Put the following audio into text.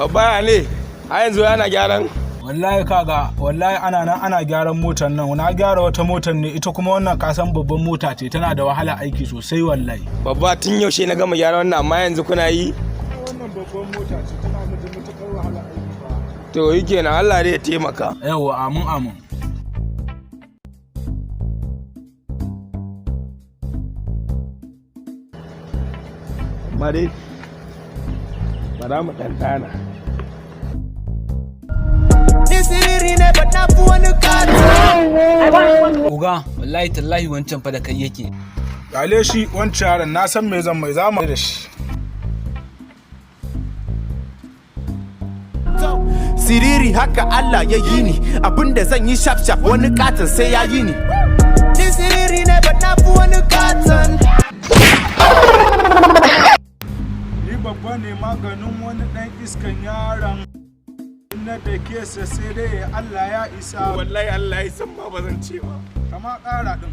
Babba ne, a yanzu yana gyaran. Wallahi kaga, wallahi ana gyaran motar nan. Na gyara wata motar ne, ita kuma wannan kasan babban mota ce, tana da wahala aiki sosai wallahi. Babba tun yaushe na gama gyaran wannan amma yanzu kuna yi? Wannan babban mota ce, tana da matuƙar wahala aiki fa. To yi kenan, Allah dai ya taimaka. Yawwa, amin. Mare, bara mu ɗanɗana. Sirri ne ba na fi wani katon. Oga, wallahi tallahi wancan fa da kai yake. Gale shi wancan yaron na san me zan mai zama da shi. Siriri haka Allah ya yi ni, abinda zan yi shaf wani katon sai ya yi ni. Siriri ne ba na fi wani katon. Ni babba ne maganin wani ɗan iskan yaron. Na da kesa sai dai Allah ya isa. Wallahi Allah ya san ma ba zan ce ba. Kama ƙara ɗin.